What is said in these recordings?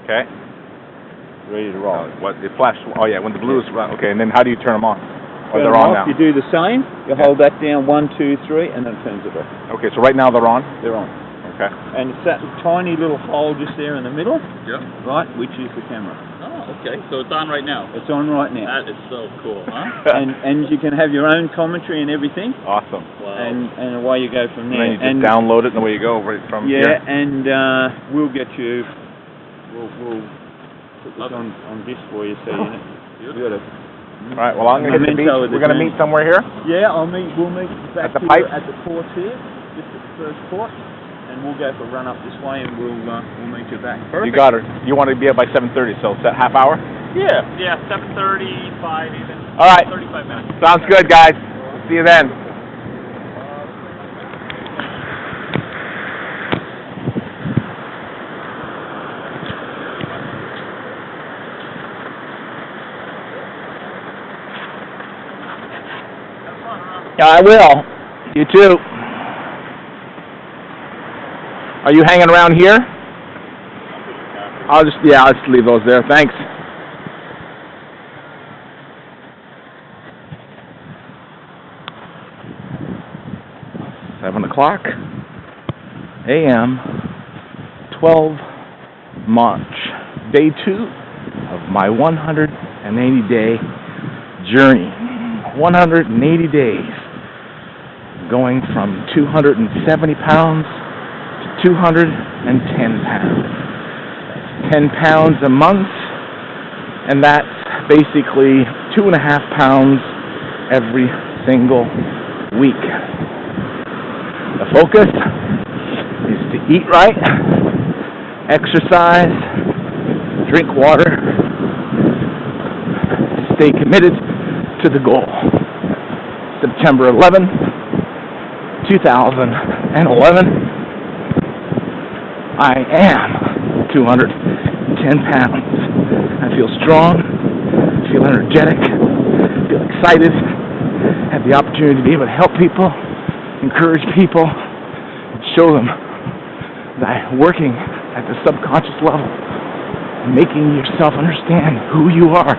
Okay. Ready to roll. What the flash? Oh yeah, when the blues run. Okay, and then how do you turn them on? Oh, Turn they're them on off, now. You do the same. You hold that down 1, 2, 3, and then it turns it off. Okay, so right now they're on. They're on. Okay. And it's that tiny little hole just there in the middle. Yep. Right, which is the camera. Oh, okay. So it's on right now. It's on right now. That is so cool, huh? and you can have your own commentary and everything. Awesome. Wow. And away you go from there. And then you just download it and away you go right from here. Yeah, and we'll get you. We'll put this on disc for you, so you got to. All right. Well, I'm gonna get the beach. We're gonna meet somewhere here. Yeah, we'll meet back at the pipe at the port here, just at the first port, and we'll go for a run up this way, and we'll meet you back. Perfect. You got her. You want to be here by 7:30, so it's that half hour. Yeah. Yeah. 7:35 even. All right. 35 minutes. Sounds good, guys. See you then. I will. You too. Are you hanging around here? I'll just leave those there. Thanks. $7 a.m. 12 March, day 2 of my 180-day journey. 180 days. Going from 270 pounds to 210 pounds. 10 pounds a month, and that's basically 2.5 pounds every single week. The focus is to eat right, exercise, drink water, stay committed to the goal. September 11, 2011, I am 210 pounds. I feel strong, feel energetic, feel excited, have the opportunity to be able to help people, encourage people, and show them that working at the subconscious level, making yourself understand who you are,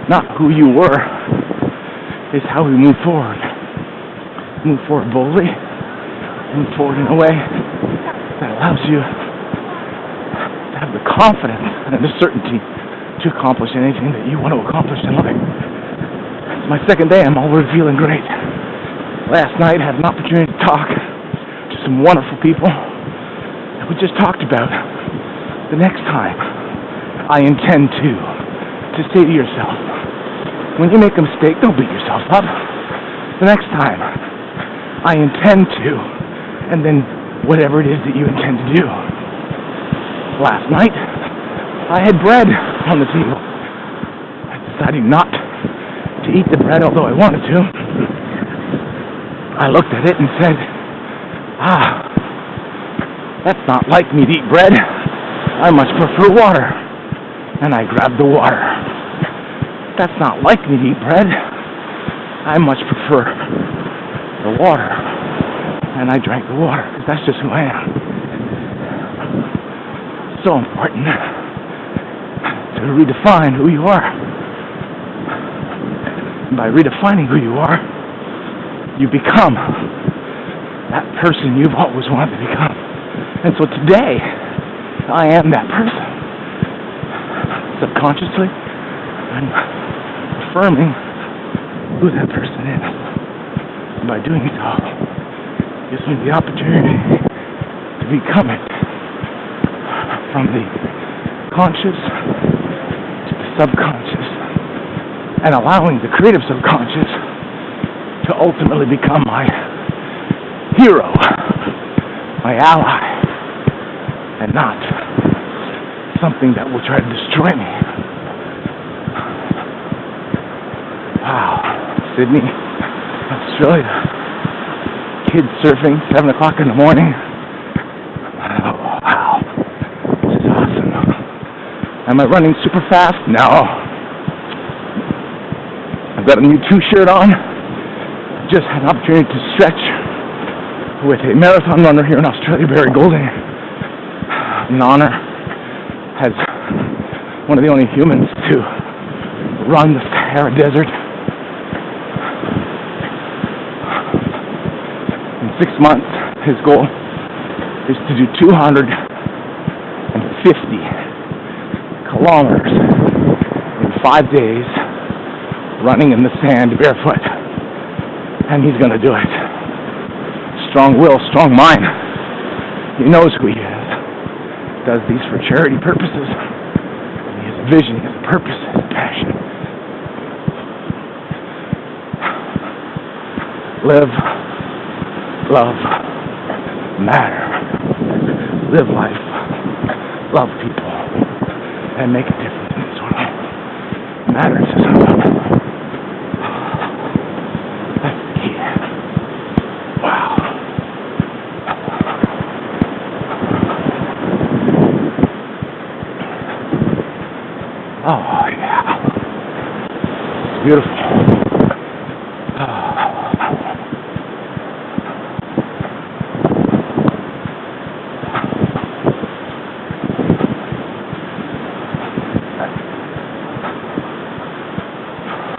not who you were, is how we move forward. Move forward boldly, move forward in a way that allows you to have the confidence and the certainty to accomplish anything that you want to accomplish in life. It's my second day, I'm already feeling great. Last night I had an opportunity to talk to some wonderful people, and we just talked about the next time I intend to say to yourself, when you make a mistake, don't beat yourself up. The next time, I intend to, and then whatever it is that you intend to do. Last night, I had bread on the table. I decided not to eat the bread, although I wanted to. I looked at it and said, that's not like me to eat bread. I much prefer water. And I grabbed the water. That's not like me to eat bread. I much prefer the water. And I drank the water, because that's just who I am. So important to redefine who you are. And by redefining who you are, you become that person you've always wanted to become. And so today, I am that person. Subconsciously, I'm affirming who that person is. And by doing so, it gives me the opportunity to become it. From the conscious to the subconscious, and allowing the creative subconscious to ultimately become my hero, my ally, and not something that will try to destroy me. Wow. Sydney, Australia. Kids surfing, 7 o'clock in the morning. Oh, wow. This is awesome. Am I running super fast? No. I've got a new 2 shirt on. Just had an opportunity to stretch with a marathon runner here in Australia, Barry Golding. An honor. Has one of the only humans to run the Sahara Desert. In 6 months, his goal is to do 250 kilometers in 5 days, running in the sand barefoot. And he's going to do it. Strong will, strong mind. He knows who he is. Does these for charity purposes. He has a vision, he has a purpose, he has a passion. Live, love, matter. Live life, love people, and make a difference in this world. Matter to someone. That's the key. Wow. Oh, yeah. It's beautiful.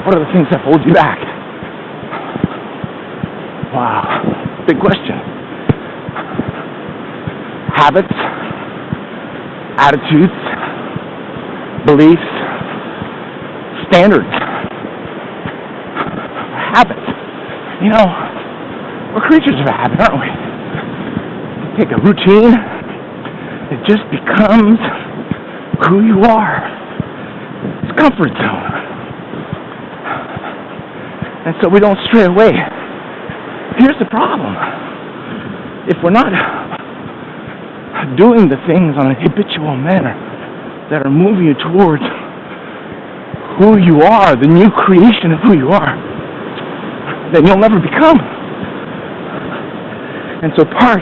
What are the things that hold you back? Wow. Big question. Habits, attitudes, beliefs, standards. Habits. You know, we're creatures of habit, aren't we? Take a routine, it just becomes who you are. It's comfort zone. And so we don't stray away. Here's the problem. If we're not doing the things on a habitual manner that are moving you towards who you are, the new creation of who you are, then you'll never become. And so part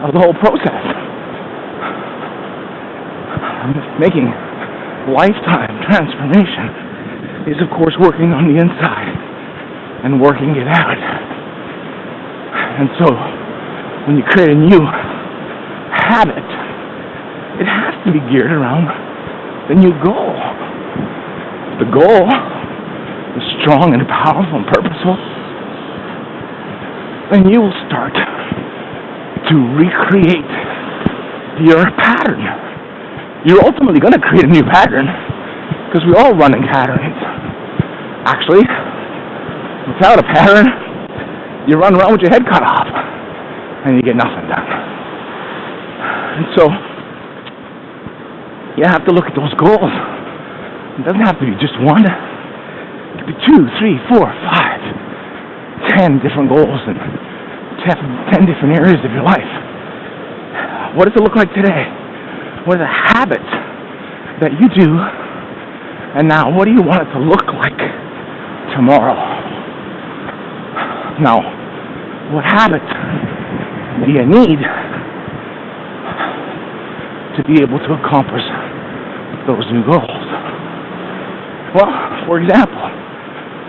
of the whole process of making lifetime transformation is, of course, working on the inside and working it out. And so, when you create a new habit, it has to be geared around the new goal. If the goal is strong and powerful and purposeful, then you will start to recreate your pattern. You're ultimately going to create a new pattern, because we all run in patterns. Actually, without a pattern, you run around with your head cut off, and you get nothing done. And so, you have to look at those goals. It doesn't have to be just one. It could be 2, 3, 4, 5, 10 different goals in 10 different areas of your life. What does it look like today? What are the habits that you do? And now, what do you want it to look like tomorrow? Now, what habits do you need to be able to accomplish those new goals? Well, for example,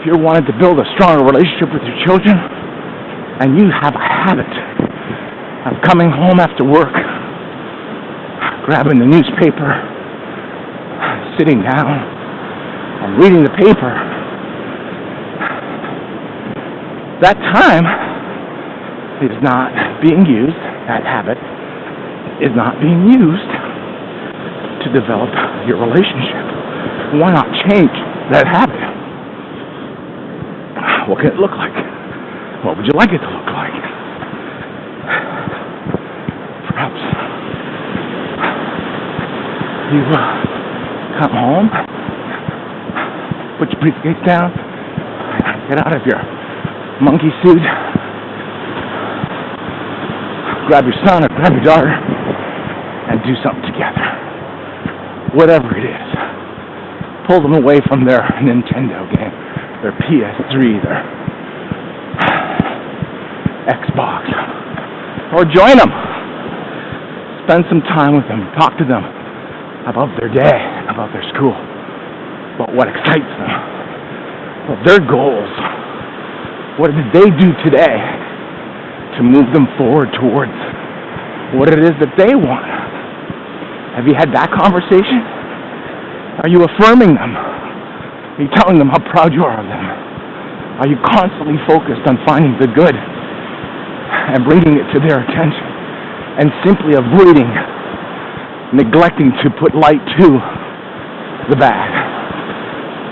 if you're wanting to build a stronger relationship with your children, and you have a habit of coming home after work, grabbing the newspaper, sitting down, and reading the paper, that time is not being used, that habit is not being used to develop your relationship. Why not change that habit? What can it look like? What would you like it to look like? Perhaps you come home, put your briefcase down, get out of your monkey suit, grab your son or grab your daughter, and do something together. Whatever it is. Pull them away from their Nintendo game, their PS3, their Xbox, or join them. Spend some time with them, talk to them about their day, about their school, about what excites them, about their goals. What did they do today to move them forward towards what it is that they want? Have you had that conversation? Are you affirming them? Are you telling them how proud you are of them? Are you constantly focused on finding the good and bringing it to their attention and simply avoiding, neglecting to put light to the bad?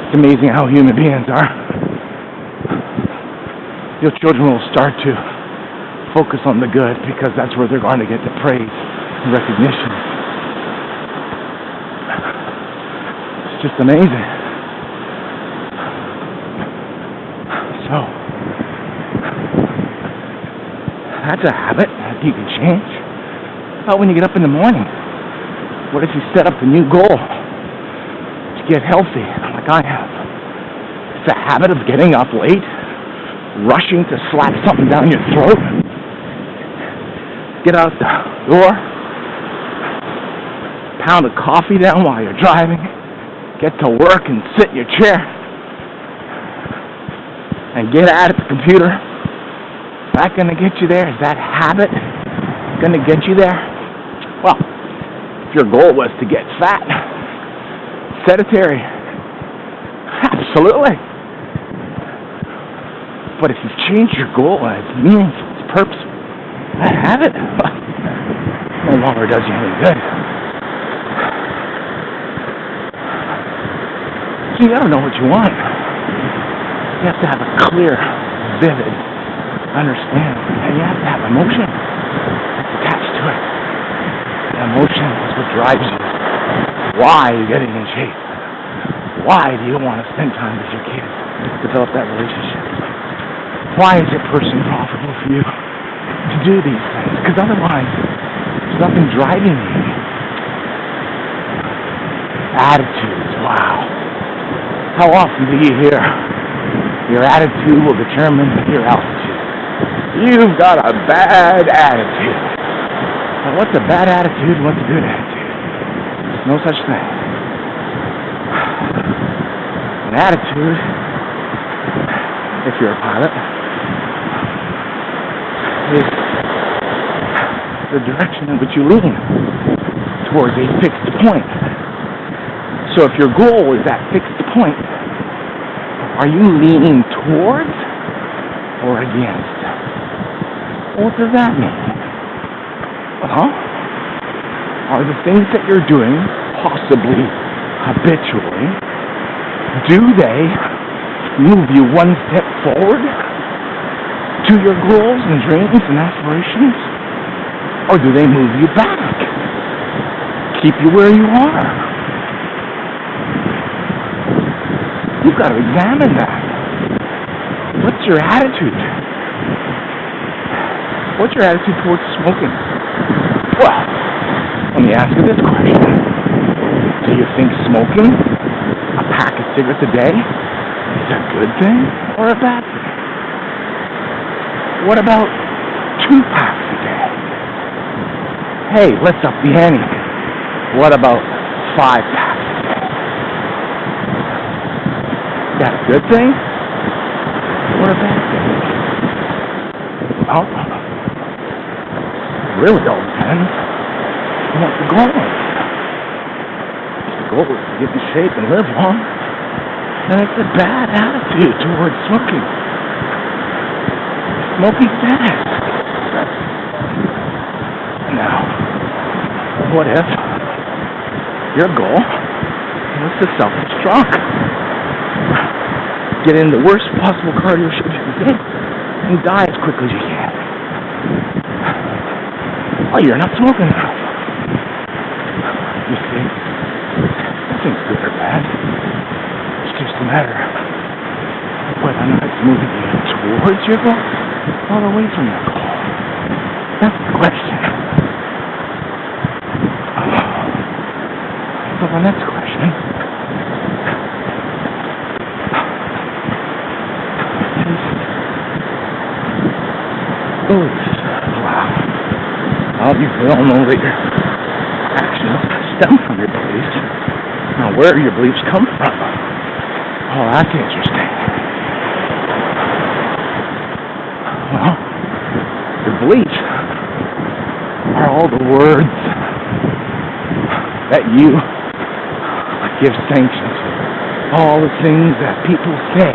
It's amazing how human beings are. Your children will start to focus on the good because that's where they're going to get the praise and recognition. It's just amazing. So, that's a habit that you can change. How about when you get up in the morning? What if you set up a new goal to get healthy, like I have? It's a habit of getting up late, rushing to slap something down your throat, get out the door, pound a coffee down while you're driving, get to work and sit in your chair, and get at the computer. Is that going to get you there? Is that habit going to get you there? Well, if your goal was to get fat, sedentary, absolutely. But if you've changed your goal and it's meaningful, it's purposeful, that habit no longer does you any good. So you gotta know what you want. You have to have a clear, vivid understanding, and you have to have emotion attached to it. And emotion is what drives you. Why are you getting in shape? Why do you want to spend time with your kids? Develop that relationship. Why is it personally profitable for you to do these things? Because otherwise, there's nothing driving you. Attitudes, wow. How often do you hear your attitude will determine your altitude? You've got a bad attitude. Now, what's a bad attitude and what's a good attitude? There's no such thing. An attitude, if you're a pilot, is the direction in which you lean towards a fixed point. So if your goal is that fixed point, are you leaning towards or against? What does that mean? Well, are the things that you're doing, possibly habitually, do they move you one step forward to your goals and dreams and aspirations? Or do they move you back? Keep you where you are? You've got to examine that. What's your attitude? What's your attitude towards smoking? Well, let me ask you this question. Do you think smoking a pack of cigarettes a day is a good thing or a bad thing? What about 2 packs a day? Hey, let's up the ante. What about 5 packs a day? Is that a good thing or a bad thing? Well, it really all depends on what the goal is. If the goal is to get in shape and live long, then it's a bad attitude towards smoking. Smoking's bad. Now, what if your goal was to self-destruct? Get in the worst possible cardio shape you can and die as quickly as you can. Oh, you're not smoking enough. You see, nothing's good or bad. It's just a matter of whether or not it's moving you towards your goal or away from your goal. That's the question. So the next question is beliefs. Wow. Well, you all know that your actions stem from your beliefs. Now, where do your beliefs come from? Oh, that's interesting. Well, your beliefs are all the words that you I give sanction to all the things that people say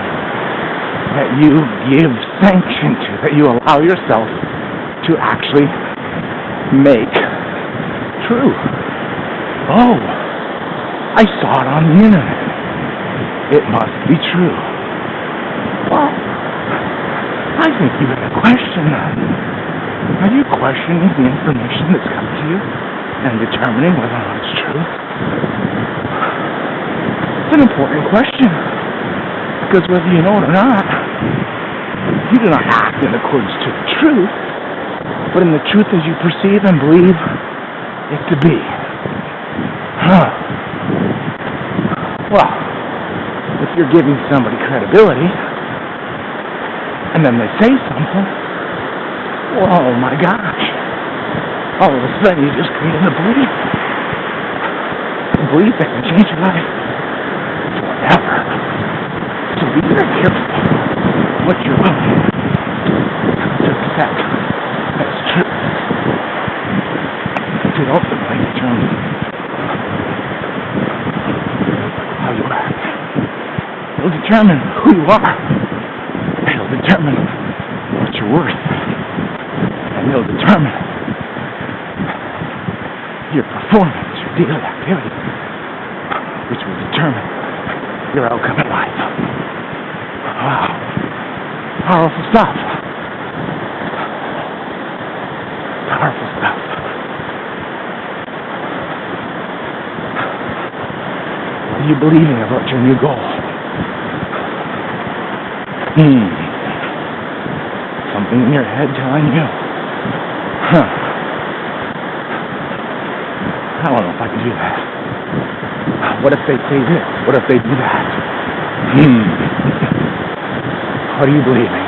that you give sanction to, that you allow yourself to actually make true. Oh, I saw it on the internet. It must be true. Well, I think you have to question that. Are you questioning the information that's come to you and determining whether or not it's true? It's an important question, because whether you know it or not, you do not act in accordance to the truth, but in the truth as you perceive and believe it to be. Well, if you're giving somebody credibility, and then they say something, well, oh my gosh, all of a sudden you just created a belief. A belief that can change your life forever. So be very careful what you're willing to accept as truth. To ultimately determine how you act. It'll determine who you are. It'll determine what you're worth. And it'll determine your performance, your daily activity, which will determine your outcome in life. Wow. Powerful stuff. Powerful stuff. What are you believing about your new goal? Something in your head telling you, I don't know if I can do that. What if they say this? What if they do that? What are you believing?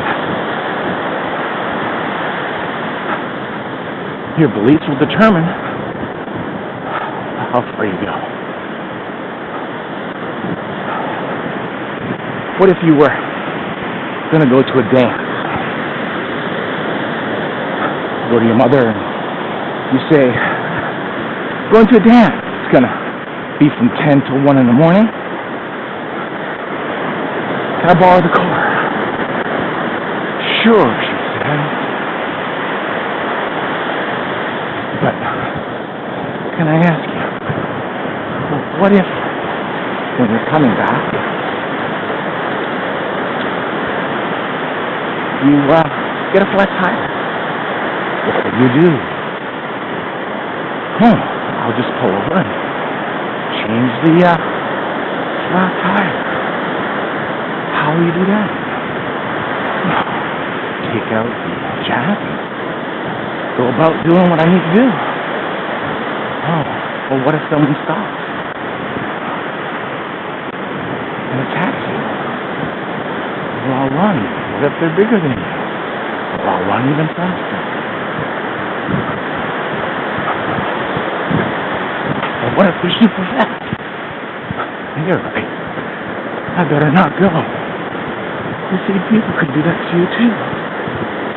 Your beliefs will determine how far you go. What if you were going to go to a dance? Go to your mother and you say, going to a dance. It's going to be from 10 till 1 in the morning. Can I borrow the car? Sure, she said. But can I ask you, what if when you're coming back, you get a flat tire? What would you do? I'll just pull over and change the flat tire. How will you do that? Take out the jack and go about doing what I need to do. Well, what if someone stops and attacks you? Well, I'll run. What if they're bigger than you? Well, I'll run even faster. What if they're super fast? You're right. I better not go. You see, people could do that to you too.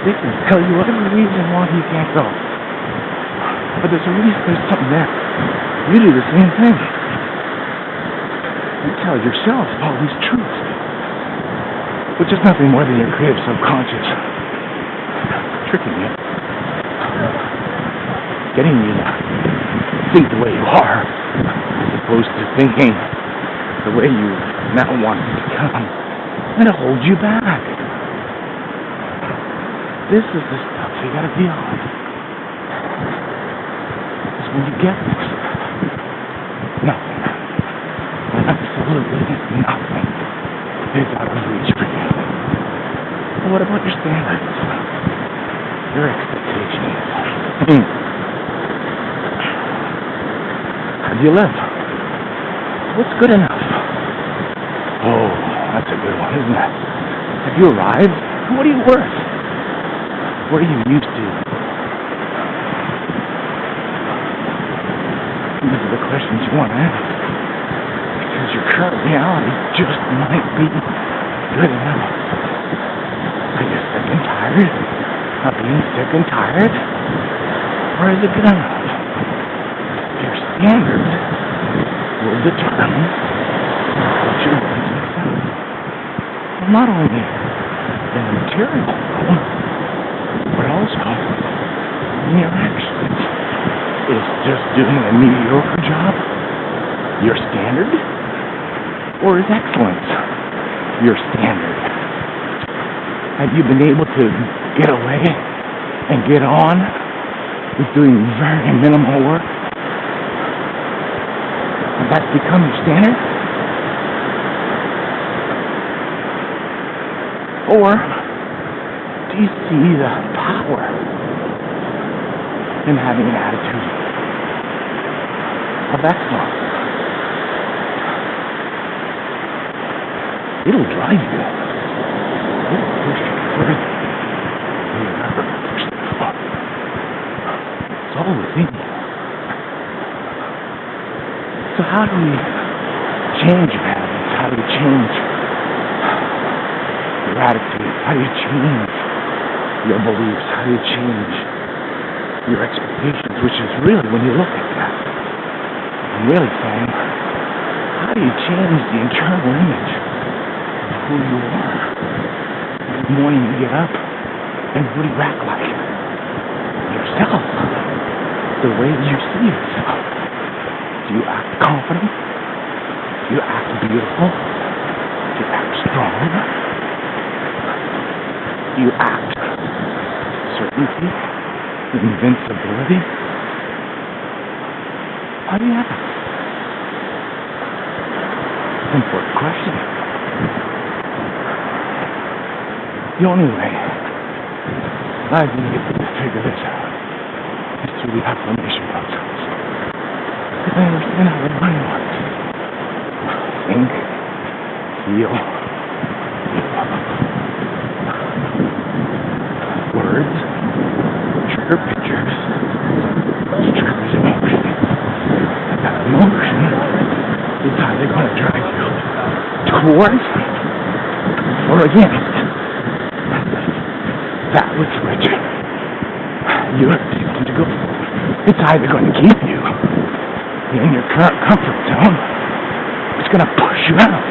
They can tell you every reason why you can't go. But there's a reason, there's something there. You do the same thing. You tell yourself all these truths, which is nothing more than your creative subconscious tricking you, getting you to think the way you are, as opposed to thinking the way you now want to become, and it holds you back. This is the stuff you gotta deal with. Because when you get this, nothing, absolutely nothing is out of reach for you. But what about your standards? Your expectations? How do you live? What's good enough? Oh, that's a good one, isn't it? Have you arrived? What are you worth? What are you used to? These are the questions you want to ask. Because your current reality just might be good enough. Are you sick and tired of being sick and tired? Or is it good enough? Your standards will determine what you're going to accept. Well, not only in the material realm, but also in your actions. Is just doing a mediocre job your standard? Or is excellence your standard? Have you been able to get away and get on with doing very minimal work? And that's become your standard? Or do you see the power in having an attitude of excellence? It'll drive you. It'll push you further. You'll never push it far. It's all within you. So how do we change your habits? How do we change your attitude? How do you change your beliefs? How do you change your expectations? Which is really, when you look at that, I'm really saying, how do you change the internal image of who you are? Every morning you get up, and what do you act like? Yourself. The way you see yourself. Do you act confident? Do you act beautiful? Do you act strong? Do you act certainty? Invincibility? How do you act? Important question. The only way I've been able to figure this out is through the affirmation process. Because I understand how the mind works. Think, feel, words, trigger pictures, which triggers emotion. And that emotion is how they're going to drive you towards or against that which you're attempting to go for. It's either going to keep you in your current comfort zone, it's going to push you out.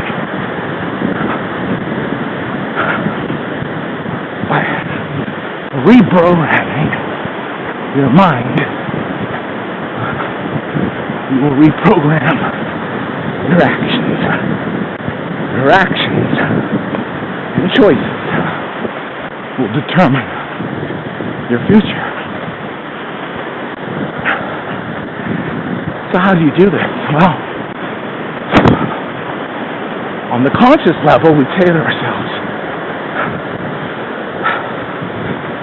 By reprogramming your mind, you will reprogram your actions. Your actions and choices will determine your future. So how do you do this? Well, on the conscious level, we say to ourselves,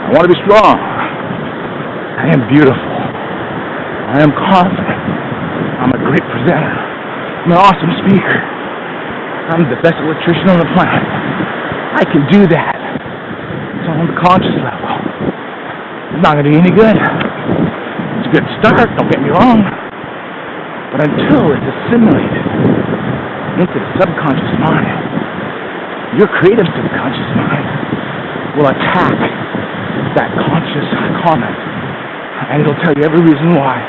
I want to be strong. I am beautiful. I am confident. I'm a great presenter. I'm an awesome speaker. I'm the best electrician on the planet. I can do that. It's on the conscious level. It's not going to be any good. It's a good start, don't get me wrong. But until it's assimilated into the subconscious mind, your creative subconscious mind will attack that conscious comment. And it'll tell you every reason why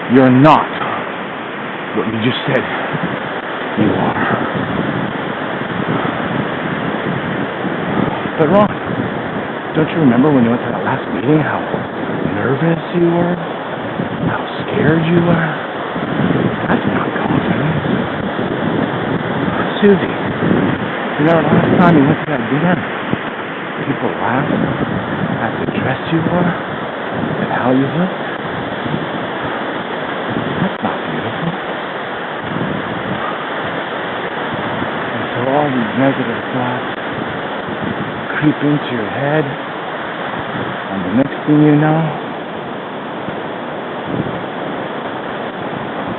you're not what you just said you are. But Ron, don't you remember when you went to that last meeting how nervous you were? How scared you were? That's not confidence. Susie, you know, last time you went to that dinner, people laughed at the dress you wore, at how you looked. That's not beautiful. And so all these negative thoughts creep into your head, and the next thing you know,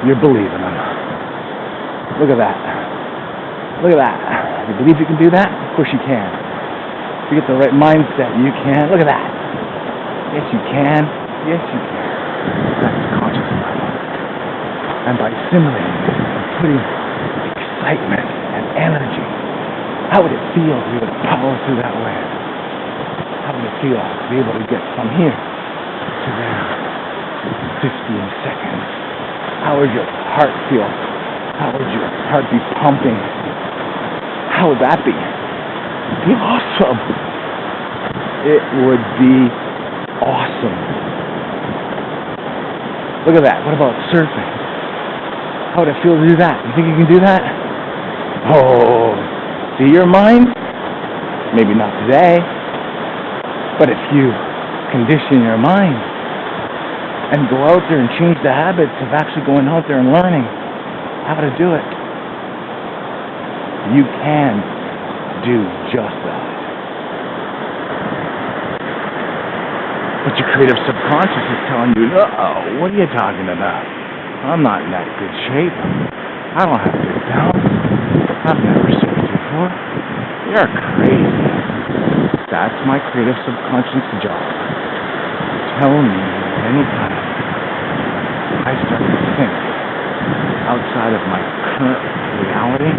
you're believing them. Look at that. Look at that. You believe you can do that? Of course you can. If you get the right mindset, you can. Look at that. Yes, you can. Yes, you can. That's conscious level. And by assimilating it and putting excitement and energy, how would it feel to be able to power through that land? How would it feel to be able to get from here to there in 15 seconds? How would your heart feel How would your heart be pumping? How would that be? It'd be awesome. It would be awesome. Look at that. What about surfing? How would it feel to do that? You think you can do that? Oh, see your mind? Maybe not today. But if you condition your mind and go out there and change the habits of actually going out there and learning how to do it, you can do just that. But your creative subconscious is telling you, "Uh-oh, what are you talking about? I'm not in that good shape. I don't have good balance. I've never surfed before. You're crazy." That's my creative subconscious job. Tell me anytime I start to think outside of my current reality,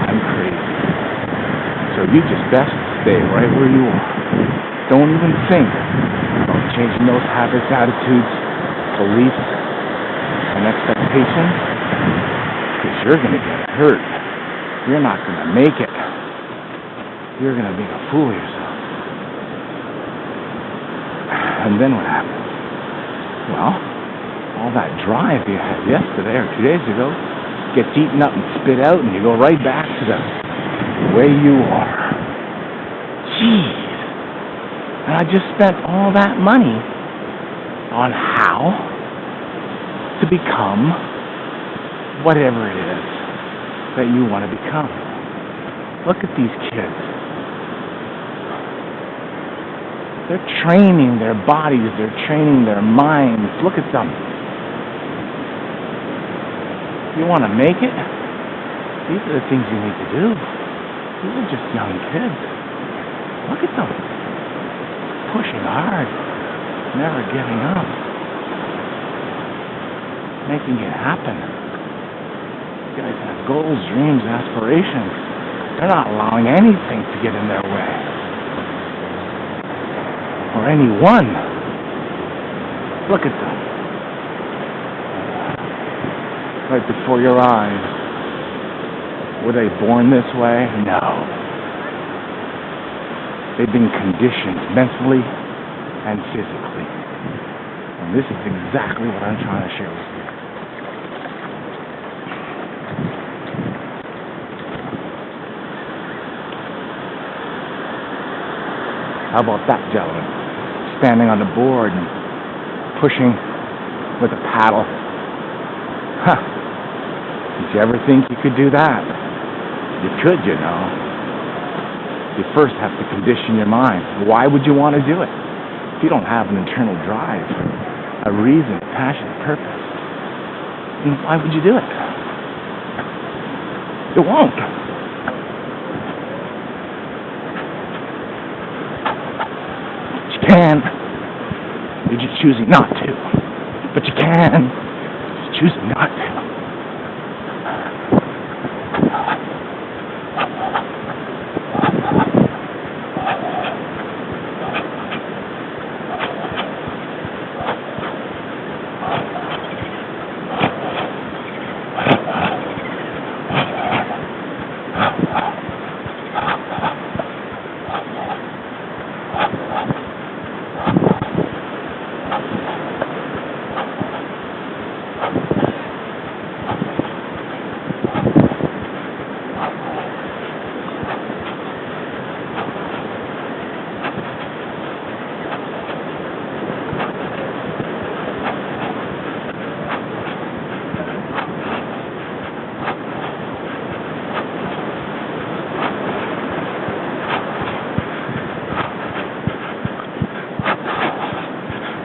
I'm crazy. So you just best stay right where you are. Don't even think about changing those habits, attitudes, beliefs, and expectations, because you're going to get hurt. You're not going to make it. You're going to make a fool of yourself. And then what happens? Well, all that drive you had yesterday or 2 days ago gets eaten up and spit out, and you go right back to the way you are. Jeez. And I just spent all that money on how to become whatever it is that you want to become. Look at these kids. They're training their bodies, they're training their minds. Look at them. You want to make it? These are the things you need to do. These are just young kids. Look at them. Pushing hard, never giving up, making it happen. You guys have goals, dreams, aspirations. They're not allowing anything to get in their way. Or anyone. Look at them. Right before your eyes. Were they born this way? No. They've been conditioned mentally and physically. And this is exactly what I'm trying to share with you. How about that gentleman? Standing on the board and pushing with a paddle. Huh. Did you ever think you could do that? You could, you know. You first have to condition your mind. Why would you want to do it? If you don't have an internal drive, a reason, passion, purpose, then why would you do it? You won't. But you can. You're just choosing not to. But you can. You're just choosing not to.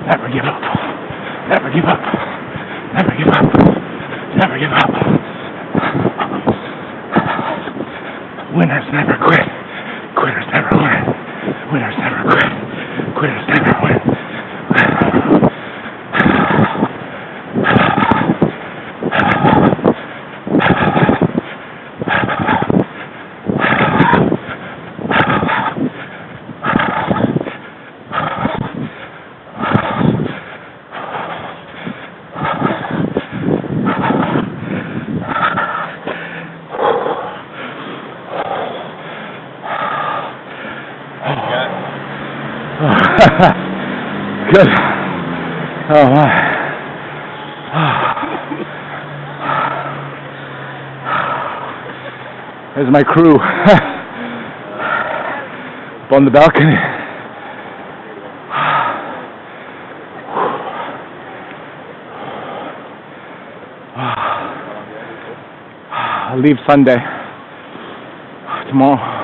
Never give up. Never give up. Never give up. Never give up. Winners never quit. Quitters never win. Winners never quit. Quitters never win. Good. Oh my. There's my crew. Up on the balcony. I'll leave Sunday. Tomorrow.